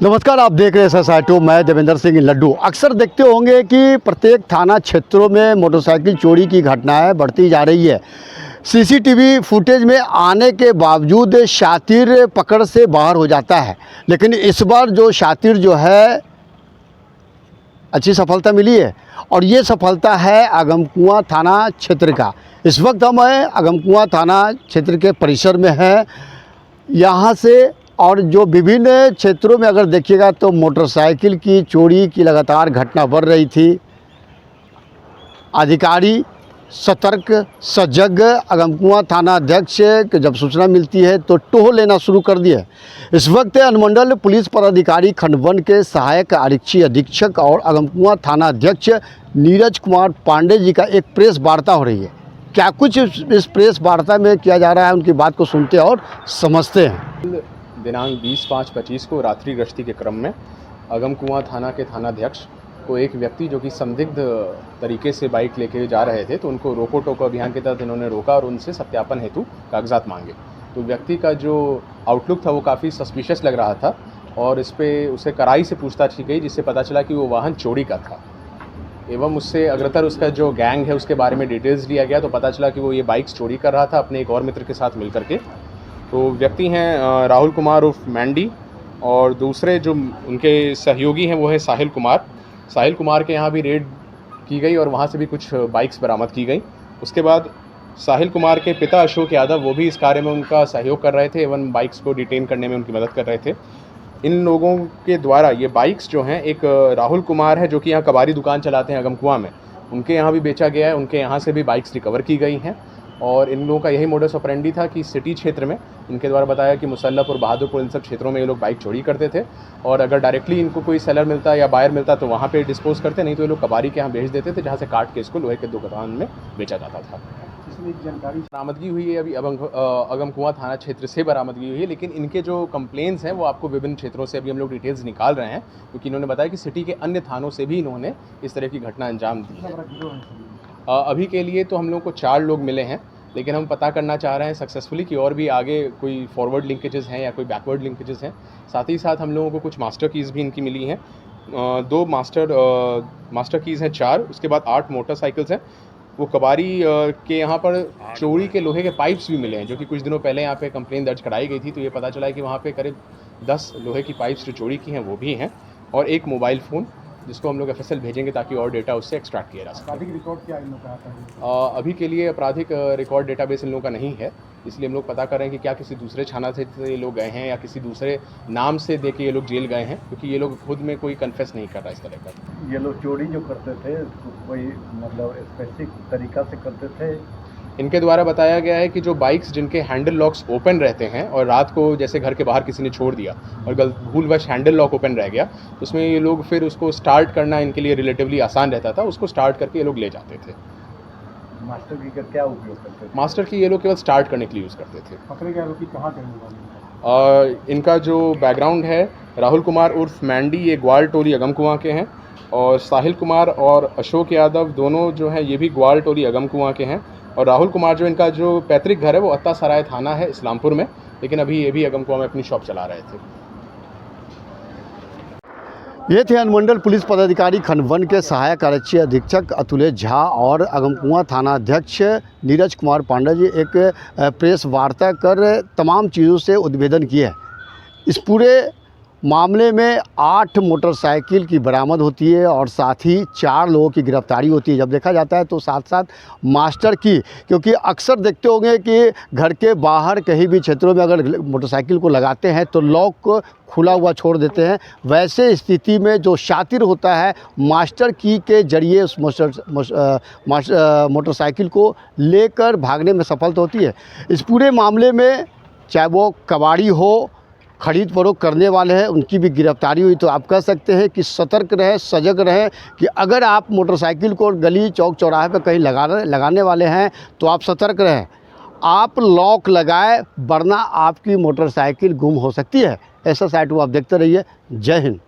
नमस्कार, आप देख रहे हैं SSI2। मैं देवेंद्र सिंह लड्डू। अक्सर देखते होंगे कि प्रत्येक थाना क्षेत्रों में मोटरसाइकिल चोरी की घटनाएं बढ़ती जा रही है। सीसीटीवी फुटेज में आने के बावजूद शातिर पकड़ से बाहर हो जाता है, लेकिन इस बार जो शातिर जो है अच्छी सफलता मिली है और ये सफलता है अगमकुआं थाना क्षेत्र का। इस वक्त हम अगमकुआं थाना क्षेत्र के परिसर में हैं। यहाँ से और जो विभिन्न क्षेत्रों में अगर देखिएगा तो मोटरसाइकिल की चोरी की लगातार घटना बढ़ रही थी। अधिकारी सतर्क सजग अगमकुआं थाना अध्यक्ष के जब सूचना मिलती है तो टोह लेना शुरू कर दिए। इस वक्त अनुमंडल पुलिस पदाधिकारी खंड 1 के सहायक आरक्षी अधीक्षक और अगमकुआं थाना अध्यक्ष नीरज कुमार पांडे जी का एक प्रेस वार्ता हो रही है। क्या कुछ इस प्रेस वार्ता में किया जा रहा है, उनकी बात को सुनते और समझते हैं। दिनांक 20/5/25 को रात्रि गश्ती के क्रम में अगमकुआं थाना के थानाध्यक्ष को एक व्यक्ति जो कि संदिग्ध तरीके से बाइक लेके जा रहे थे, तो उनको रोको टोको अभियान के तहत इन्होंने रोका और उनसे सत्यापन हेतु कागजात मांगे। तो व्यक्ति का जो आउटलुक था वो काफ़ी सस्पिशियस लग रहा था और इस पे उसे कड़ाई से पूछताछ की गई, जिससे पता चला कि वो वाहन चोरी का था। एवं उससे अग्रतर उसका जो गैंग है उसके बारे में डिटेल्स लिया गया, तो पता चला कि वो ये बाइक्स चोरी कर रहा था अपने एक और मित्र के साथ मिल करके। तो व्यक्ति हैं राहुल कुमार उर्फ मैंडी और दूसरे जो उनके सहयोगी हैं वो है साहिल कुमार। साहिल कुमार के यहाँ भी रेड की गई और वहाँ से भी कुछ बाइक्स बरामद की गई। उसके बाद साहिल कुमार के पिता अशोक यादव वो भी इस कार्य में उनका सहयोग कर रहे थे एवं बाइक्स को डिटेन करने में उनकी मदद कर रहे थे। इन लोगों के द्वारा ये बाइक्स जो हैं, एक राहुल कुमार है जो कि यहाँ कबाड़ी दुकान चलाते हैं अगमकुआं में, उनके यहाँ भी बेचा गया है। उनके यहाँ से भी बाइक्स रिकवर की गई हैं और इन लोगों का यही मोडस ऑपरेंडी था कि सिटी क्षेत्र में इनके द्वारा बताया कि मुसल्लपुर, बहादुरपुर, इन सब क्षेत्रों में ये लोग बाइक चोरी करते थे और अगर डायरेक्टली इनको कोई सेलर मिलता या बायर मिलता तो वहाँ पे डिस्पोज करते, नहीं तो ये लोग कबाड़ी के यहाँ भेज देते थे, जहाँ से काट के इसको लोहे के दुकान में बेचा जाता था। इसमें जानकारी बरामदगी हुई है अभी अगमकुआं थाना क्षेत्र से बरामदगी हुई है, लेकिन इनके जो कंप्लेंट्स हैं वो आपको विभिन्न क्षेत्रों से अभी हम लोग डिटेल्स निकाल रहे हैं, क्योंकि इन्होंने बताया कि सिटी के अन्य थानों से भी इन्होंने इस तरह की घटना अंजाम दी है। अभी के लिए तो हम लोग को 4 लोग मिले हैं, लेकिन हम पता करना चाह रहे हैं सक्सेसफुली कि और भी आगे कोई फॉरवर्ड लिंकेजेस हैं या कोई बैकवर्ड लिंकेजेस हैं। साथ ही साथ हम लोगों को कुछ मास्टर कीज़ भी इनकी मिली हैं। 2 मास्टर कीज़ हैं 4, उसके बाद 8 मोटरसाइकिल्स हैं। वो कबाड़ी के यहाँ पर चोरी के लोहे के पाइप्स भी मिले हैं, जो कि कुछ दिनों पहले यहाँ पे कंप्लेन दर्ज कराई गई थी, तो ये पता चला है कि वहाँ पे करीब 10 लोहे की पाइप्स जो चोरी की हैं वो भी हैं और एक मोबाइल फ़ोन जिसको हम लोग FSL भेजेंगे ताकि और डेटा उससे एक्सट्रैक्ट किया जा सके। आपराधिक रिकॉर्ड क्या इन लोगों का है? अभी के लिए आपराधिक रिकॉर्ड डेटाबेस इन लोगों का नहीं है, इसलिए हम लोग पता कर रहे हैं कि क्या किसी दूसरे थाना से ये लोग गए हैं या किसी दूसरे नाम से दे के ये लोग जेल गए हैं, क्योंकि ये लोग खुद में कोई कन्फेस नहीं कर रहा इस तरह का। ये लोग चोरी जो करते थे कोई मतलब स्पेसिफिक तरीका से करते थे? इनके द्वारा बताया गया है कि जो बाइक्स जिनके हैंडल लॉक्स ओपन रहते हैं और रात को जैसे घर के बाहर किसी ने छोड़ दिया और भूलवश हैंडल लॉक ओपन रह गया, तो उसमें ये लोग फिर उसको स्टार्ट करना इनके लिए रिलेटिवली आसान रहता था, उसको स्टार्ट करके ये लोग ले जाते थे। मास्टर की का क्या उपयोग करते थे? मास्टर की ये लोग केवल स्टार्ट करने के लिए यूज़ करते थे। पकड़े गए आरोपी कहाँ के रहने वाले हैं? इनका जो बैकग्राउंड है, राहुल कुमार उर्फ मैंडी ये ग्वाल टोली अगमकुआं के हैं और साहिल कुमार और अशोक यादव दोनों जो हैं ये भी ग्वाल टोली अगमकुआं के हैं और राहुल कुमार जो इनका जो पैतृक घर है वो अत्ता सराय थाना है इस्लामपुर में, लेकिन अभी ये भी अगमकुआं में अपनी शॉप चला रहे थे। ये थे अनुमंडल पुलिस पदाधिकारी खंड 1 के सहायक आरक्षी अधीक्षक अतुलेश झा और अगमकुआं थाना अध्यक्ष नीरज कुमार पांडे जी एक प्रेस वार्ता कर तमाम चीज़ों से उद्भेदन किए हैं। इस पूरे मामले में 8 मोटरसाइकिल की बरामद होती है और साथ ही 4 लोगों की गिरफ्तारी होती है। जब देखा जाता है तो साथ साथ मास्टर की, क्योंकि अक्सर देखते होंगे कि घर के बाहर कहीं भी क्षेत्रों में अगर मोटरसाइकिल को लगाते हैं तो लॉक को खुला हुआ छोड़ देते हैं। वैसे स्थिति में जो शातिर होता है मास्टर की के जरिए उस मोटरसाइकिल को लेकर भागने में सफलता होती है। इस पूरे मामले में चाहे वो कबाड़ी हो, खरीद फरोख्त करने वाले हैं, उनकी भी गिरफ्तारी हुई। तो आप कह सकते हैं कि सतर्क रहें, सजग रहें कि अगर आप मोटरसाइकिल को गली चौक चौराहे पर कहीं लगाने वाले हैं तो आप सतर्क रहें। आप लॉक लगाएं, वरना आपकी मोटरसाइकिल गुम हो सकती है। SSI2 आप देखते रहिए। जय हिंद।